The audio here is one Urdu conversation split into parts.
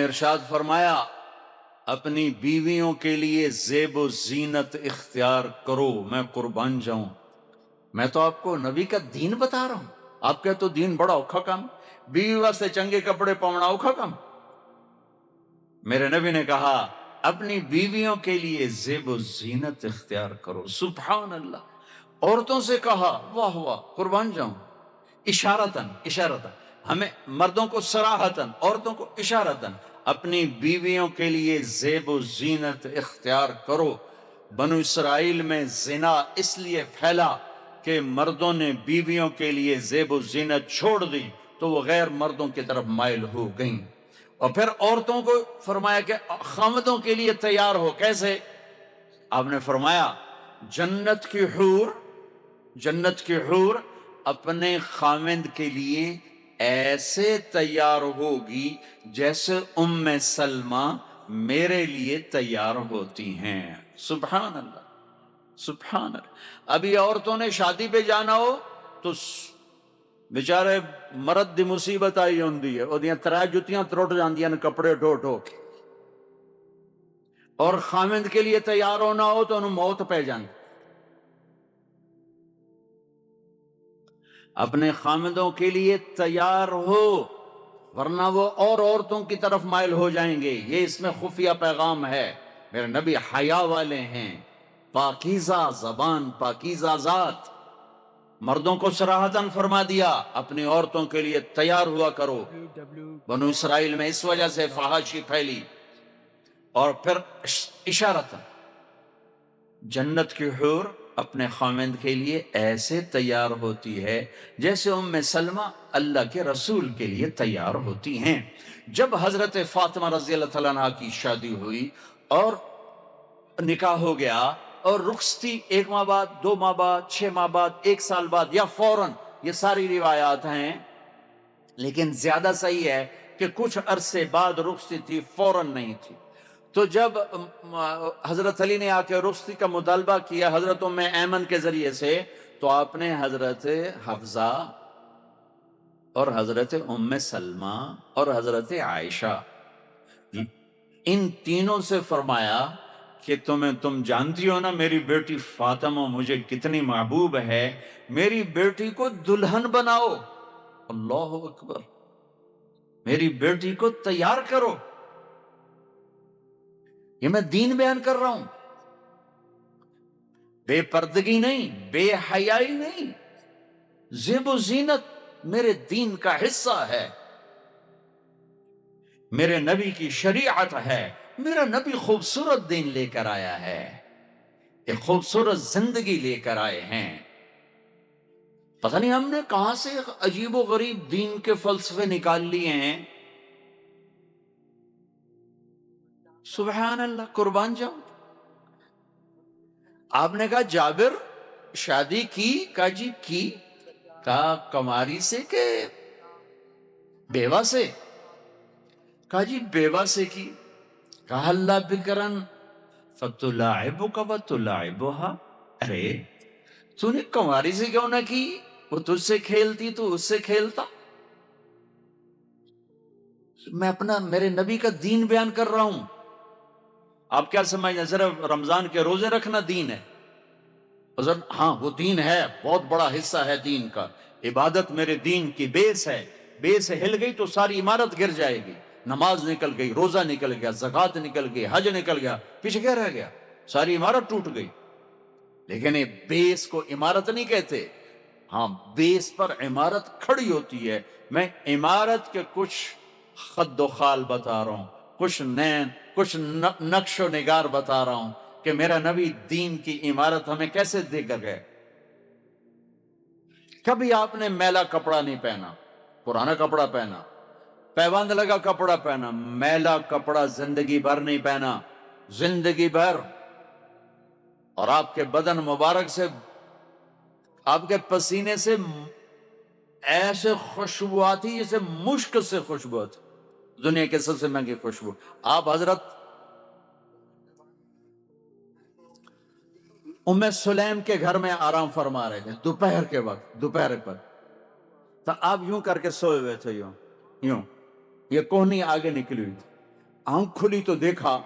ارشاد فرمایا اپنی بیویوں کے لیے زیب و زینت اختیار کرو، میں قربان جاؤں، میں تو آپ کو نبی کا دین بتا رہا ہوں، آپ کا تو دین بڑا اوکھا کام، بیوی واسطے چنگے کپڑے پاؤنا اوکھا کام۔ میرے نبی نے کہا اپنی بیویوں کے لیے زیب و زینت اختیار کرو، سبحان اللہ۔ عورتوں سے کہا، واہ واہ، قربان جاؤں، اشارتاً ہمیں مردوں کو صراحتاً، عورتوں کو اشارتاً، اپنی بیویوں کے لیے زیب و زینت اختیار کرو۔ بنو اسرائیل میں زنا اس لیے پھیلا کہ مردوں نے بیویوں کے لیے زیب و زینت چھوڑ دی تو وہ غیر مردوں کی طرف مائل ہو گئیں۔ اور پھر عورتوں کو فرمایا کہ خامدوں کے لیے تیار ہو، کیسے؟ آپ نے فرمایا جنت کی حور اپنے خامند کے لیے ایسے تیار ہوگی جیسے ام سلمہ میرے لیے تیار ہوتی ہیں۔ سبحان اللہ، سبحان اللہ۔ ابھی عورتوں نے شادی پہ جانا ہو تو بیچارے مرد دی مصیبت آئی ہوندی ہے، وہ ترے جتیاں ترٹ جاندیاں کپڑے ڈھو ڈھو کے، اور خامند کے لیے تیار ہونا ہو تو انہوں موت پہ جاندی۔ اپنے خامدوں کے لیے تیار ہو ورنہ وہ اور عورتوں کی طرف مائل ہو جائیں گے۔ یہ اس میں خفیہ پیغام ہے۔ میرے نبی حیا والے ہیں، پاکیزہ زبان، پاکیزہ ذات۔ مردوں کو صراحتاً فرما دیا اپنی عورتوں کے لیے تیار ہوا کرو۔ بنو اسرائیل میں اس وجہ سے فحاشی پھیلی۔ اور پھر اشارتاً جنت کی حور اپنے خامند کے لیے ایسے تیار ہوتی ہے جیسے ام سلمہ اللہ کے رسول کے لیے تیار ہوتی ہیں۔ جب حضرت فاطمہ رضی اللہ تعالیٰ عنہ کی شادی ہوئی اور نکاح ہو گیا اور رخصتی 1 ماہ بعد، 2 ماہ بعد، 6 ماہ بعد، 1 سال بعد یا فوراً، یہ ساری روایات ہیں، لیکن زیادہ صحیح ہے کہ کچھ عرصے بعد رخصتی تھی، فوراً نہیں تھی۔ تو جب حضرت علی نے آ کے رخصتی کا مطالبہ کیا حضرت ام ایمن کے ذریعے سے، تو آپ نے حضرت حفصہ اور حضرت ام سلمہ اور حضرت عائشہ ان تینوں سے فرمایا کہ تم جانتی ہو نا میری بیٹی فاطمہ مجھے کتنی محبوب ہے، میری بیٹی کو دلہن بناؤ۔ اللہ اکبر، میری بیٹی کو تیار کرو۔ یہ میں دین بیان کر رہا ہوں، بے پردگی نہیں، بے حیائی نہیں، زیب و زینت میرے دین کا حصہ ہے، میرے نبی کی شریعت ہے، میرا نبی خوبصورت دین لے کر آیا ہے، ایک خوبصورت زندگی لے کر آئے ہیں۔ پتہ نہیں ہم نے کہاں سے عجیب و غریب دین کے فلسفے نکال لیے ہیں۔ سبحان اللہ، قربان جاؤں۔ آپ نے کہا جابر شادی کی؟ کہا جی کی۔ کہا کماری سے کہ بیوہ سے؟ کہا جی بیوہ سے کی۔ کہا اللہ بکرن فتلاعبک وتلاعبها، ارے تو نے کماری سے کیوں نہ کی؟ وہ تجھ سے کھیلتی تو اس سے کھیلتا۔ میں میرے نبی کا دین بیان کر رہا ہوں، آپ کیا سمجھیں صرف رمضان کے روزے رکھنا دین ہے؟ ہاں وہ دین ہے، بہت بڑا حصہ ہے دین کا، عبادت میرے دین کی بیس ہے، بیس ہل گئی تو ساری عمارت گر جائے گی۔ نماز نکل گئی، روزہ نکل گیا، زکوٰۃ نکل گئی، حج نکل گیا، پیچھے کیا رہ گیا؟ ساری عمارت ٹوٹ گئی۔ لیکن یہ بیس کو عمارت نہیں کہتے، ہاں بیس پر عمارت کھڑی ہوتی ہے۔ میں عمارت کے کچھ خد و خال بتا رہا ہوں، کچھ نقش و نگار بتا رہا ہوں کہ میرا نبی دین کی عمارت ہمیں کیسے دے کر گئے۔ کبھی آپ نے میلا کپڑا نہیں پہنا، پرانا کپڑا پہنا، پیوند لگا کپڑا پہنا، میلا کپڑا زندگی بھر نہیں پہنا، زندگی بھر۔ اور آپ کے بدن مبارک سے، آپ کے پسینے سے ایسے خوشبو آتی جیسے مشک سے خوشبو آتی، دنیا کے سب سے مہنگی خوشبو۔ آپ حضرت ام سلیم کے گھر میں آرام فرما رہے تھے دوپہر کے وقت، دوپہر پر، تو آپ یوں کر کے سوئے ہوئے تھے، یوں یہ کوہنی آگے نکلی ہوئی تھی، آنکھ کھلی تو دیکھا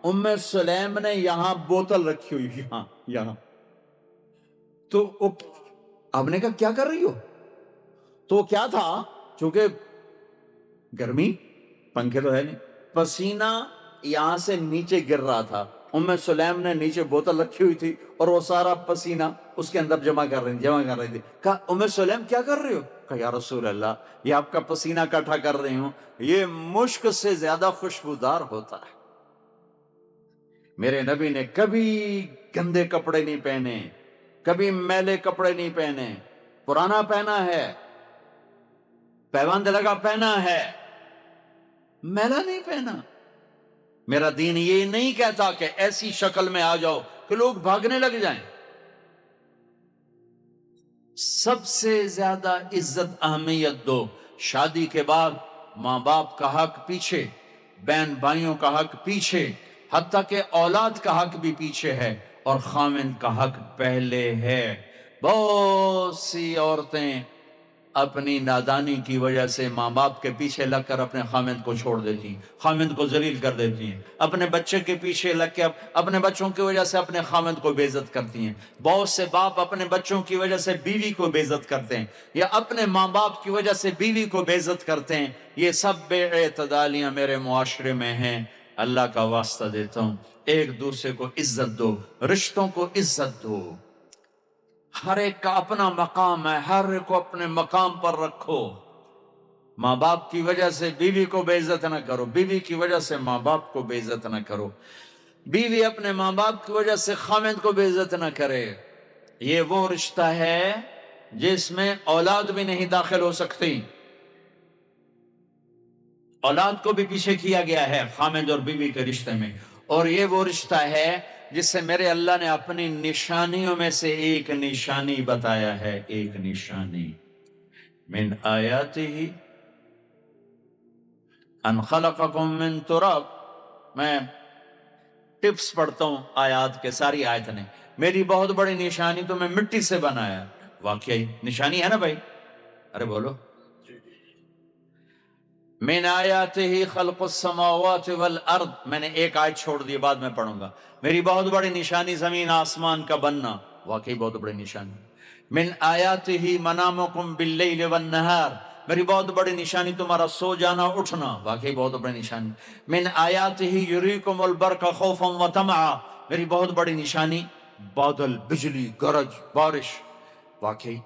ام سلیم نے یہاں بوتل رکھی ہوئی، یہاں تو آپ نے کہا کیا کر رہی ہو؟ تو کیا تھا، چونکہ گرمی، پنکھے تو ہے نہیں، پسینہ یہاں سے نیچے گر رہا تھا، ام سلیم نے نیچے بوتل رکھی ہوئی تھی اور وہ سارا پسینہ اس کے اندر جمع کر رہی تھی۔ کہا ام سلیم کیا کر رہی ہو؟ کہا یا رسول اللہ یہ آپ کا پسینہ اکٹھا کر رہی ہوں، یہ مشک سے زیادہ خوشبودار ہوتا ہے۔ میرے نبی نے کبھی گندے کپڑے نہیں پہنے، کبھی میلے کپڑے نہیں پہنے، پرانا پہنا ہے، پیوند لگا پہنا ہے، میلا نہیں پہنا۔ میرا دین یہ نہیں کہتا کہ ایسی شکل میں آ جاؤ کہ لوگ بھاگنے لگ جائیں۔ سب سے زیادہ عزت اہمیت دو، شادی کے بعد ماں باپ کا حق پیچھے، بہن بھائیوں کا حق پیچھے، حتیٰ کہ اولاد کا حق بھی پیچھے ہے، اور خاوند کا حق پہلے ہے۔ بہت سی عورتیں اپنی نادانی کی وجہ سے ماں باپ کے پیچھے لگ کر اپنے خاوند کو چھوڑ دیتی ہیں، خاوند کو ذلیل کر دیتی ہیں، اپنے بچے کے پیچھے لگ کے اپنے بچوں کی وجہ سے اپنے خاوند کو بے عزت کرتی ہیں۔ بہت سے باپ اپنے بچوں کی وجہ سے بیوی کو بے عزت کرتے ہیں، یا اپنے ماں باپ کی وجہ سے بیوی کو بے عزت کرتے ہیں۔ یہ سب بے اعتدالیاں میرے معاشرے میں ہیں۔ اللہ کا واسطہ دیتا ہوں، ایک دوسرے کو عزت دو، رشتوں کو عزت دو۔ ہر ایک کا اپنا مقام ہے، ہر ایک کو اپنے مقام پر رکھو۔ ماں باپ کی وجہ سے بیوی کو بے عزت نہ کرو، بیوی کی وجہ سے ماں باپ کو بے عزت نہ کرو، بیوی اپنے ماں باپ کی وجہ سے خاوند کو بے عزت نہ کرے۔ یہ وہ رشتہ ہے جس میں اولاد بھی نہیں داخل ہو سکتی، اولاد کو بھی پیچھے کیا گیا ہے خاوند اور بیوی کے رشتے میں۔ اور یہ وہ رشتہ ہے جس سے میرے اللہ نے اپنی نشانیوں میں سے ایک نشانی بتایا ہے، ایک نشانی، من آیاتہ ان خلقکم من تراب۔ میں ٹپس پڑھتا ہوں آیات کے، ساری آیت نے، میری بہت بڑی نشانی تو میں مٹی سے بنایا۔ واقعی نشانی ہے نا بھائی؟ ارے بولو، من آیاتہ خلق السماوات والارض، میں نے ایک آیت چھوڑ دی، بعد میں پڑھوں گا۔ میری بہت بڑی نشانی زمین آسمان کا بننا، واقعی بہت بڑی نشانی۔ من آیاتہ منامکم باللیل والنہار، میری بہت بڑی نشانی تمہارا سو جانا اٹھنا، واقعی بہت بڑی نشانی۔ من آیاتہ یریکم البرق خوفا وطمعا، میری بہت بڑی نشانی بادل، بجلی، گرج، بارش، واقعی۔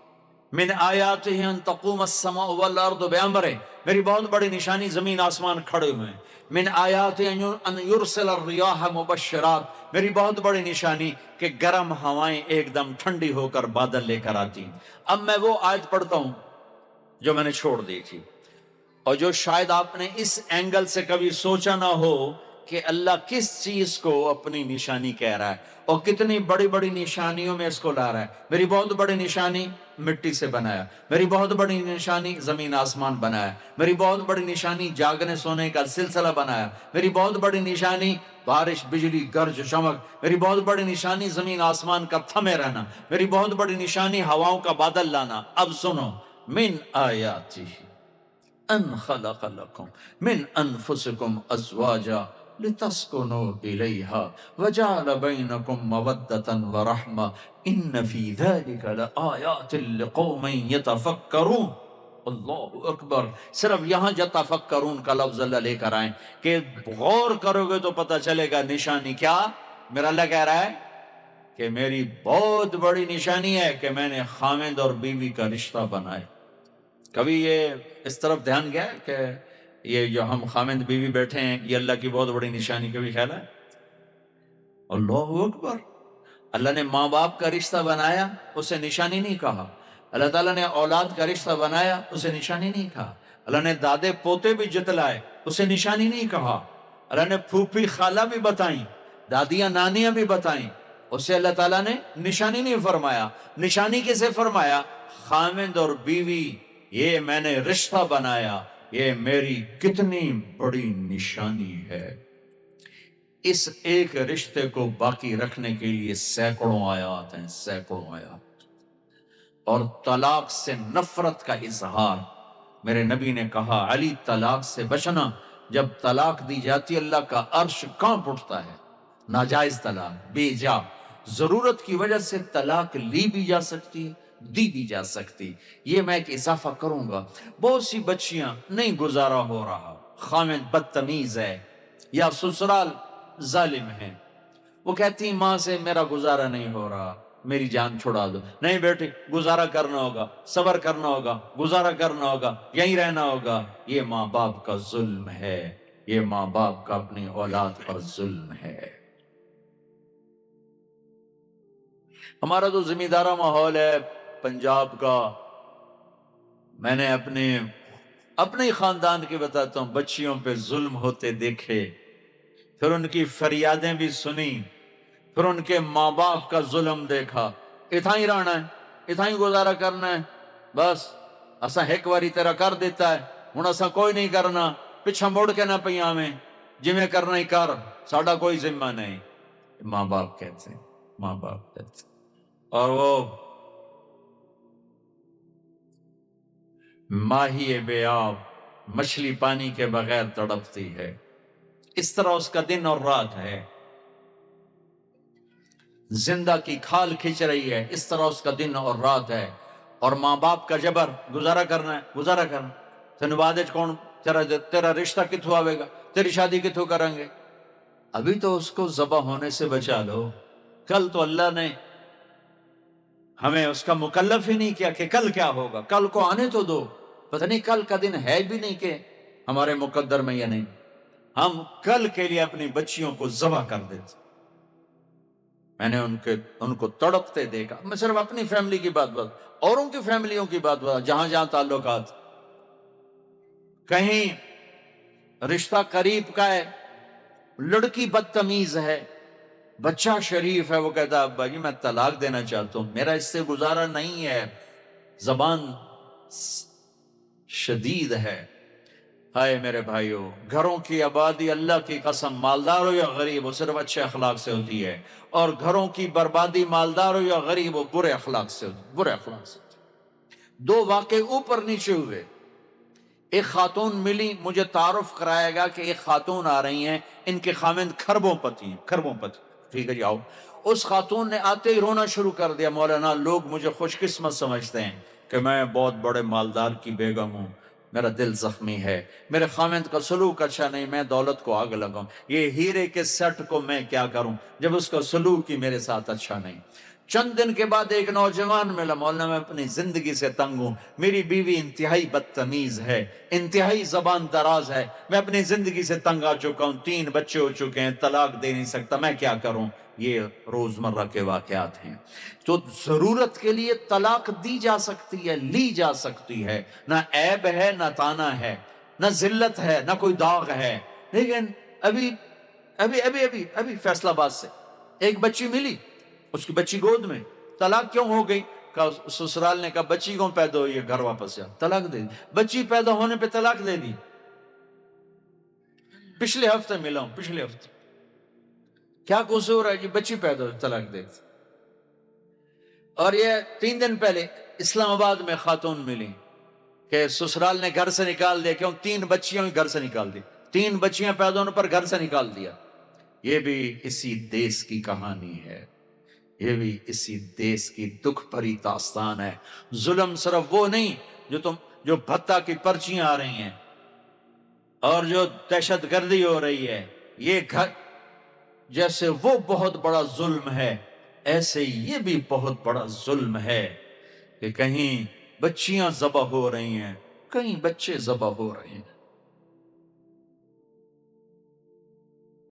من آیاتہ ان تقوم السماء والارض بامرہ، میری بہت بڑی نشانی زمین آسمان کھڑے ہوئے ہیں۔ من آیاتہ ان یرسل الریاح مبشرات، میری بہت بڑی نشانی کہ گرم ہوائیں ایک دم ٹھنڈی ہو کر بادل لے کر آتی ہیں۔ اب میں وہ آیت پڑھتا ہوں جو میں نے چھوڑ دی تھی، اور جو شاید آپ نے اس اینگل سے کبھی سوچا نہ ہو کہ اللہ کس چیز کو اپنی نشانی کہہ رہا ہے اور کتنی بڑی بڑی نشانیوں میں اس کو لا رہا ہے۔ میری بہت بڑی نشانی مٹی سے بنایا، میری بہت بڑی نشانی زمین آسمان بنایا، میری بہت بڑی نشانی جاگنے سونے کا سلسلہ بنایا، میری بہت بڑی نشانی بارش، بجلی، گرج، چمک، میری بہت بڑی نشانی زمین آسمان کا تھمے رہنا، میری بہت بڑی نشانی ہواؤں کا بادل لانا۔ اب سنو، من آیاتہ ان خلق لکم من انفسکم ازواجا لتسکنوا الیہا وجعل بینکم مودۃ ورحمہ ان فی ذلک لآیات لقوم یتفکرون۔ اللہ اکبر، صرف یہاں یتفکرون کا لفظ اللہ لے کر آئیں کہ غور کرو گے تو پتہ چلے گا نشانی کیا۔ میرا اللہ کہہ رہا ہے کہ میری بہت بڑی نشانی ہے کہ میں نے خاوند اور بیوی کا رشتہ بنایا۔ کبھی یہ اس طرف دھیان گیا کہ یہ جو ہم خاوند بیوی بیٹھے ہیں یہ اللہ کی بہت بڑی نشانی، کبھی خیال ہے؟ اللہ اکبر، اللہ نے ماں باپ کا رشتہ بنایا، اسے نشانی نہیں کہا۔ اللہ تعالیٰ نے اولاد کا رشتہ بنایا، اسے نشانی نہیں کہا۔ اللہ نے دادے پوتے بھی جتلائے، اسے نشانی نہیں کہا۔ اللہ نے پھوپھی خالہ بھی بتائیں، دادیاں نانیاں بھی بتائیں، اسے اللہ تعالیٰ نے نشانی نہیں فرمایا۔ نشانی کسے فرمایا؟ خاوند اور بیوی، یہ میں نے رشتہ بنایا، یہ میری کتنی بڑی نشانی ہے۔ اس ایک رشتے کو باقی رکھنے کے لیے سینکڑوں آیات ہیں، سینکڑوں آیات۔ اور طلاق سے نفرت کا اظہار، میرے نبی نے کہا علی طلاق سے بچنا، جب طلاق دی جاتی اللہ کا عرش کانپ اٹھتا ہے. ناجائز طلاق، بے جا، ضرورت کی وجہ سے طلاق لی بھی جا سکتی ہے، دی بھی جا سکتی. یہ میں ایک اضافہ کروں گا. بہت سی بچیاں نہیں گزارا ہو رہا، خامد بدتمیز ہے یا سسرال ظالم ہے، وہ کہتی ہیں ماں سے میرا گزارا نہیں ہو رہا، میری جان چھڑا دو. نہیں بیٹی، گزارا کرنا ہوگا، صبر کرنا ہوگا، گزارا کرنا ہوگا، یہیں رہنا ہوگا. یہ ماں باپ کا ظلم ہے، یہ ماں باپ کا اپنی اولاد پر ظلم ہے. ہمارا تو زمیندارہ ماحول ہے پنجاب کا. میں نے اپنے خاندان کی بتاتا ہوں، بچیوں پہ ظلم ہوتے دیکھے، پھر ان کی فریادیں بھی سنی، پھر ان کے ماں باپ کا ظلم دیکھا. اتھا ہی رہنا ہے، اتھا ہی گزارا کرنا ہے، بس اسا ایک واری تیرا کر دیتا ہے، ہن اسا کوئی نہیں کرنا، پچھا مڑ کے نہ پئی آویں، جی میں کرنا ہی کر، ساڈا کوئی ذمہ نہیں. ماں باپ کہتے ہیں، ماں باپ کہتے ہیں. اور وہ ماہی بے آب، مچھلی پانی کے بغیر تڑپتی ہے، اس طرح اس کا دن اور رات ہے. زندہ کی کھال کھچ رہی ہے، اس طرح اس کا دن اور رات ہے. اور ماں باپ کا جبر، گزارا کرنا ہے، گزارا کرنا. تینوں بعد کون تیرا رشتہ کتوں آئے گا، تیری شادی کتوں کریں گے؟ ابھی تو اس کو ذبح ہونے سے بچا لو. کل تو اللہ نے ہمیں اس کا مکلف ہی نہیں کیا کہ کل کیا ہوگا، کل کو آنے تو دو. پتہ نہیں کل کا دن ہے بھی نہیں کہ ہمارے مقدر میں یا نہیں. ہم کل کے لیے اپنی بچیوں کو ذبح کر دیتے. میں نے ان کو تڑپتے دیکھا. میں صرف اپنی فیملی کی بات اوروں کی فیملیوں کی بات جہاں جہاں تعلقات، کہیں رشتہ قریب کا ہے، لڑکی بدتمیز ہے، بچہ شریف ہے، وہ کہتا ہے ابا جی میں طلاق دینا چاہتا ہوں، میرا اس سے گزارا نہیں ہے، زبان شدید ہے. ہائے میرے بھائیو، گھروں کی آبادی اللہ کی قسم، مالدار ہو یا غریب ہو، صرف اچھے اخلاق سے ہوتی ہے. اور گھروں کی بربادی مالدار ہو یا غریب ہو، برے اخلاق سے ہوتی ہے، برے اخلاق سے ہوتی ہے. دو واقعے اوپر نیچے ہوئے. ایک خاتون ملی، مجھے تعارف کرایا گیا کہ ایک خاتون آ رہی ہیں، ان کے خامند کھربوں پتی ہیں، کھربوں پتی. ٹھیک ہے جی آؤ. اس خاتون نے آتے ہی رونا شروع کر دیا. مولانا لوگ مجھے خوش قسمت سمجھتے ہیں کہ میں بہت بڑے مالدار کی بیگم ہوں، میرا دل زخمی ہے، میرے خامند کا سلوک اچھا نہیں، میں دولت کو آگ لگاؤں، یہ ہیرے کے سیٹ کو میں کیا کروں جب اس کا سلوک ہی میرے ساتھ اچھا نہیں. چند دن کے بعد ایک نوجوان ملا. مولانا میں اپنی زندگی سے تنگ ہوں، میری بیوی انتہائی بدتمیز ہے، انتہائی زبان دراز ہے، میں اپنی زندگی سے تنگ آ چکا ہوں، 3 بچے ہو چکے ہیں، طلاق دے نہیں سکتا، میں کیا کروں. یہ روزمرہ کے واقعات ہیں. تو ضرورت کے لیے طلاق دی جا سکتی ہے، لی جا سکتی ہے، نہ عیب ہے، نہ تانا ہے، نہ ذلت ہے، نہ کوئی داغ ہے. لیکن ابھی فیصل آباد سے ایک بچی ملی، اس کی بچی گود میں. طلاق کیوں ہو گئی؟ سسرال نے کہا بچی کیوں پیدا ہوئی ہے، گھر واپس جا. طلاق دے دی. بچی پیدا ہونے پہ طلاق دے دی. پچھلے ہفتے ملا ہوں، پچھلے ہفتے. کیا قصور ہے جی، بچی پیدا ہوئی، طلاق دے دی. اور یہ 3 دن پہلے اسلام آباد میں خاتون ملی کہ سسرال نے گھر سے نکال دیا. کیوں؟ 3 بچیاں گھر سے نکال دی. 3 بچیاں پیدا ہونے پر گھر سے نکال دیا. یہ بھی اسی دیس کی کہانی ہے، یہ بھی اسی دیس کی دکھ بھری داستان ہے. ظلم صرف وہ نہیں جو بھتہ کی پرچیاں آ رہی ہیں اور جو دہشت گردی ہو رہی ہے، یہ گھر جیسے وہ بہت بڑا ظلم ہے، ایسے یہ بھی بہت بڑا ظلم ہے کہ کہیں بچیاں ذبح ہو رہی ہیں، کہیں بچے ذبح ہو رہے ہیں.